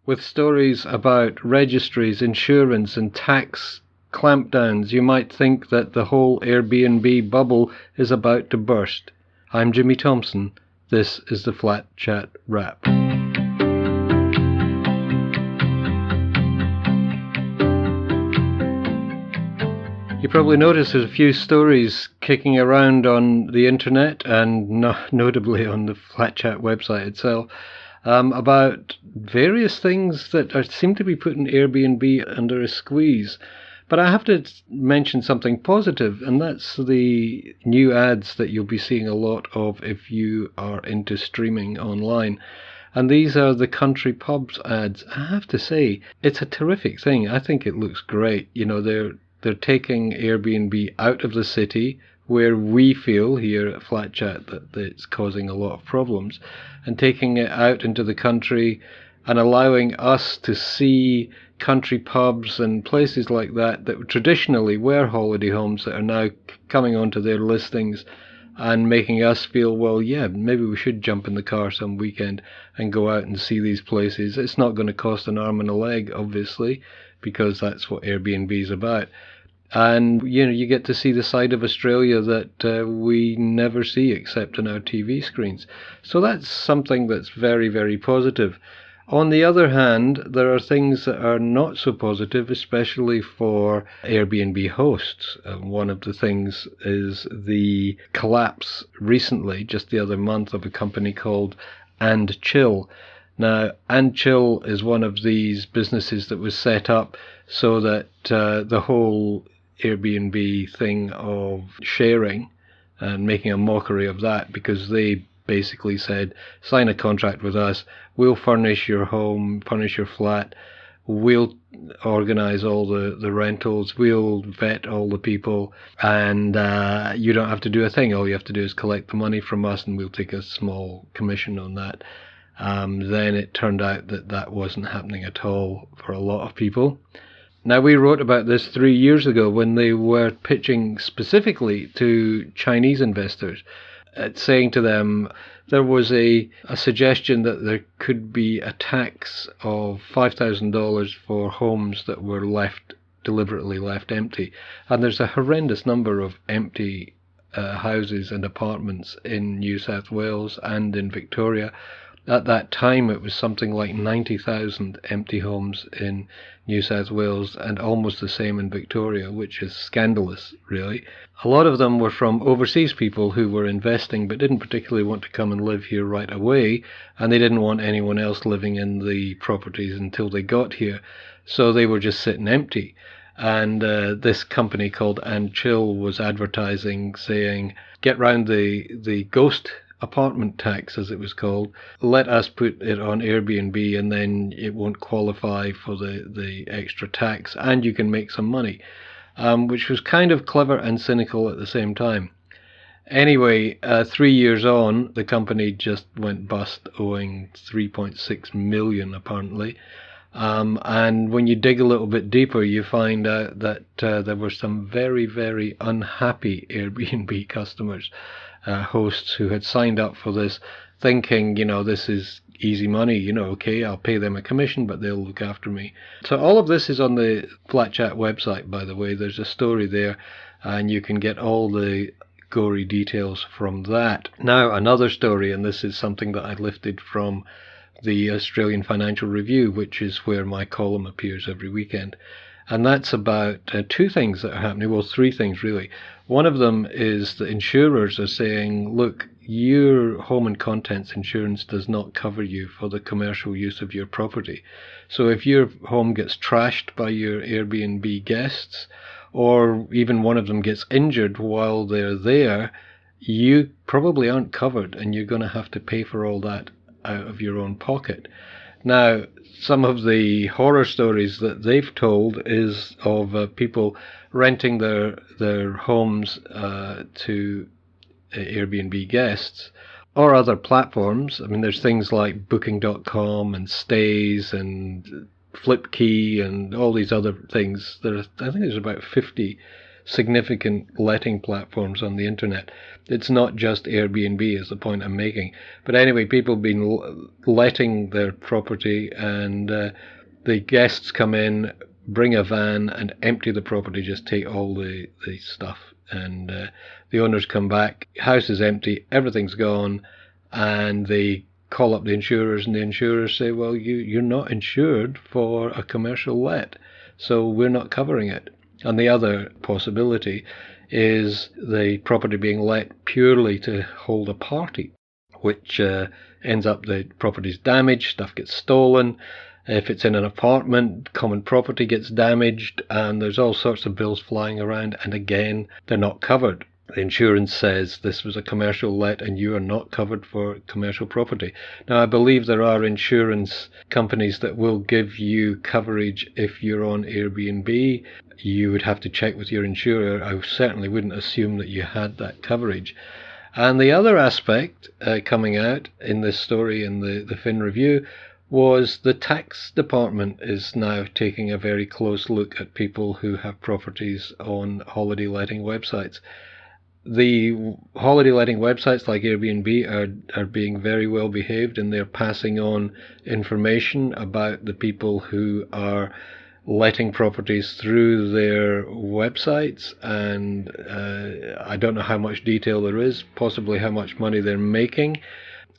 with stories about registries, insurance, and tax clampdowns. You might think that the whole Airbnb bubble is about to burst. I'm Jimmy Thompson. This is the Flat Chat Wrap. You probably noticed there's a few stories kicking around on the internet and notably on the Flat Chat website itself about various things that seem to be putting Airbnb under a squeeze. But I have to mention something positive, and that's the new ads that you'll be seeing a lot of if you are into streaming online. And these are the country pubs ads. I have to say, it's a terrific thing. I think it looks great. You know, they're taking Airbnb out of the city, where we feel here at Flat Chat that it's causing a lot of problems, and taking it out into the country and allowing us to see country pubs and places like that traditionally were holiday homes that are now coming onto their listings and making us feel, well, yeah, maybe we should jump in the car some weekend and go out and see these places. It's not going to cost an arm and a leg, obviously, because that's what Airbnb is about. And, you know, you get to see the side of Australia that we never see except on our TV screens. So that's something that's very, very positive. On the other hand, there are things that are not so positive, especially for Airbnb hosts. One of the things is the collapse recently, just the other month, of a company called And Chill. Now, And Chill is one of these businesses that was set up so that the whole Airbnb thing of sharing and making a mockery of that, because they basically said, sign a contract with us, we'll furnish your home, furnish your flat, we'll organize all the rentals, we'll vet all the people, and you don't have to do a thing. All you have to do is collect the money from us and we'll take a small commission on that. Then it turned out that that wasn't happening at all for a lot of people. Now, we wrote about this 3 years ago when they were pitching specifically to Chinese investors, saying to them there was a suggestion that there could be a tax of $5,000 for homes that were deliberately left empty. And there's a horrendous number of empty houses and apartments in New South Wales and in Victoria. At that time, it was something like 90,000 empty homes in New South Wales and almost the same in Victoria, which is scandalous, really. A lot of them were from overseas people who were investing but didn't particularly want to come and live here right away, and they didn't want anyone else living in the properties until they got here. So they were just sitting empty. And this company called And Chill was advertising, saying, get round the ghost apartment tax, as it was called. Let us put it on Airbnb and then it won't qualify for the extra tax and you can make some money, which was kind of clever and cynical at the same time. Anyway, 3 years on, the company just went bust, owing $3.6 million apparently. And when you dig a little bit deeper, you find out that there were some very, very unhappy Airbnb customers, hosts who had signed up for this thinking, you know, this is easy money, you know, okay, I'll pay them a commission, but they'll look after me. So all of this is on the Flat Chat website, by the way. There's a story there, and you can get all the gory details from that. Now, another story, and this is something that I lifted from the Australian Financial Review, which is where my column appears every weekend. And that's about two things that are happening, well, three things really. One of them is the insurers are saying, look, your home and contents insurance does not cover you for the commercial use of your property. So if your home gets trashed by your Airbnb guests, or even one of them gets injured while they're there, you probably aren't covered and you're going to have to pay for all that out of your own pocket. Now, some of the horror stories that they've told is of people renting their homes to Airbnb guests or other platforms. I mean, there's things like Booking.com and Stays and Flipkey and all these other things. I think there's about 50 significant letting platforms on the internet. It's not just Airbnb is the point I'm making. But anyway, people have been letting their property, and the guests come in, bring a van and empty the property, just take all the stuff. And the owners come back, house is empty, everything's gone, and they call up the insurers, and the insurers say, well, you're not insured for a commercial let, so we're not covering it. And the other possibility is the property being let purely to hold a party, which ends up the property's damaged, stuff gets stolen. If it's in an apartment, common property gets damaged, and there's all sorts of bills flying around, and again, they're not covered. The insurance says this was a commercial let and you are not covered for commercial property. Now, I believe there are insurance companies that will give you coverage if you're on Airbnb. You would have to check with your insurer. I certainly wouldn't assume that you had that coverage. And the other aspect coming out in this story in the Fin Review was the tax department is now taking a very close look at people who have properties on holiday letting websites. The holiday letting websites like Airbnb are being very well behaved, and they're passing on information about the people who are letting properties through their websites, and I don't know how much detail there is, possibly how much money they're making.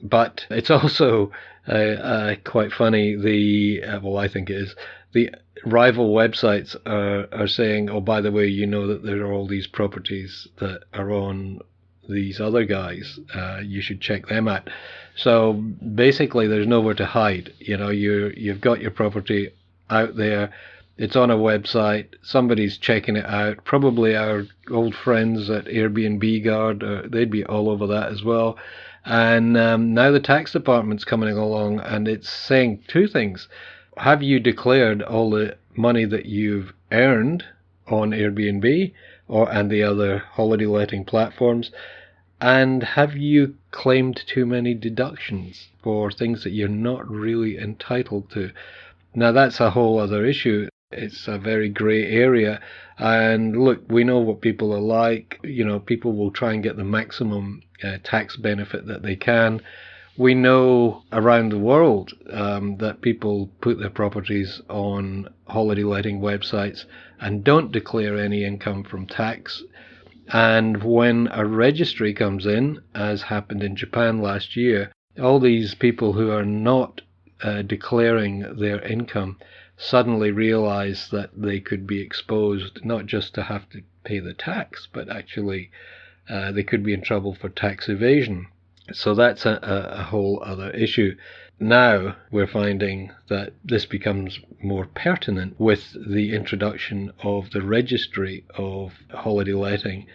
But it's also quite funny, well, I think it is, the rival websites are saying, oh, by the way, you know that there are all these properties that are on these other guys. You should check them out. So basically, there's nowhere to hide. You know, you've got your property out there. It's on a website. Somebody's checking it out. Probably our old friends at Airbnb Guard, they'd be all over that as well. And now the tax department's coming along, and it's saying two things. Have you declared all the money that you've earned on Airbnb and the other holiday letting platforms? And have you claimed too many deductions for things that you're not really entitled to? Now, that's a whole other issue. It's a very grey area. And look, we know what people are like. You know, people will try and get the maximum tax benefit that they can. We know around the world that people put their properties on holiday letting websites and don't declare any income from tax. And when a registry comes in, as happened in Japan last year, all these people who are not declaring their income suddenly realize that they could be exposed not just to have to pay the tax, but actually they could be in trouble for tax evasion. So that's a whole other issue. Now we're finding that this becomes more pertinent with the introduction of the registry of holiday letting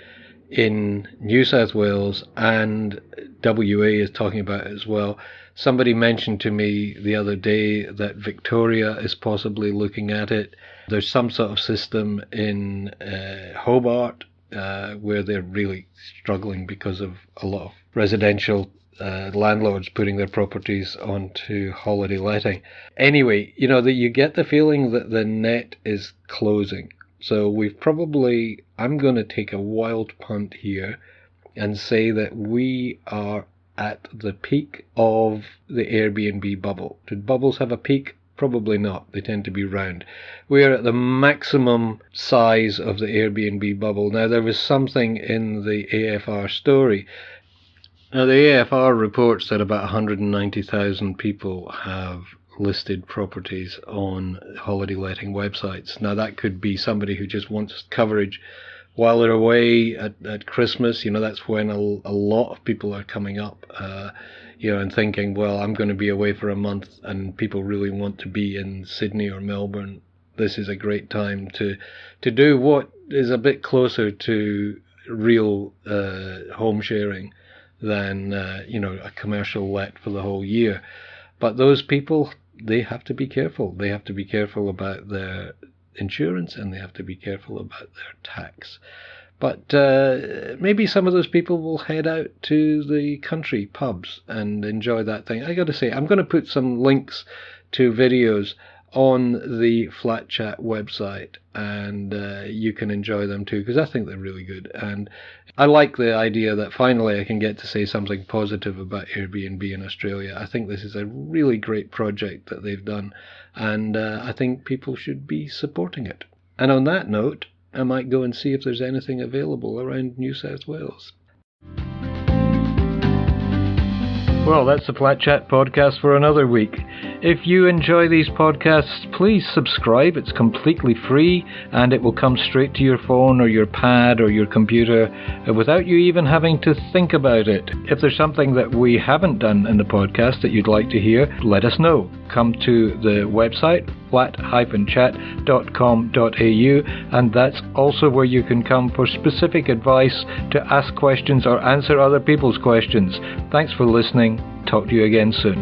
in New South Wales, and WA is talking about it as well. Somebody mentioned to me the other day that Victoria is possibly looking at it. There's some sort of system in Hobart where they're really struggling because of a lot of residential landlords putting their properties onto holiday letting. Anyway, you know, that you get the feeling that the net is closing. So I'm going to take a wild punt here and say that we are at the peak of the Airbnb bubble. Did bubbles have a peak? Probably not. They tend to be round. We are at the maximum size of the Airbnb bubble. Now, there was something in the AFR story. Now, the AFR reports that about 190,000 people have listed properties on holiday letting websites. Now, that could be somebody who just wants coverage while they're away at Christmas. You know, that's when a lot of people are coming up, and thinking, well, I'm going to be away for a month, and people really want to be in Sydney or Melbourne. This is a great time to do what is a bit closer to real home sharing than a commercial let for the whole year. But those people, they have to be careful. They have to be careful about their insurance, and they have to be careful about their tax. But maybe some of those people will head out to the country pubs and enjoy that thing. I got to say, I'm going to put some links to videos on the Flat Chat website, and you can enjoy them too, because I think they're really good. And I like the idea that finally I can get to say something positive about Airbnb in Australia. I think this is a really great project that they've done, and I think people should be supporting it. And on that note, I might go and see if there's anything available around New South Wales. Well, that's the Flat Chat podcast for another week. If you enjoy these podcasts, please subscribe. It's completely free, and it will come straight to your phone or your pad or your computer without you even having to think about it. If there's something that we haven't done in the podcast that you'd like to hear, let us know. Come to the website, flat-chat.com.au, and that's also where you can come for specific advice, to ask questions or answer other people's questions. Thanks for listening. Talk to you again soon.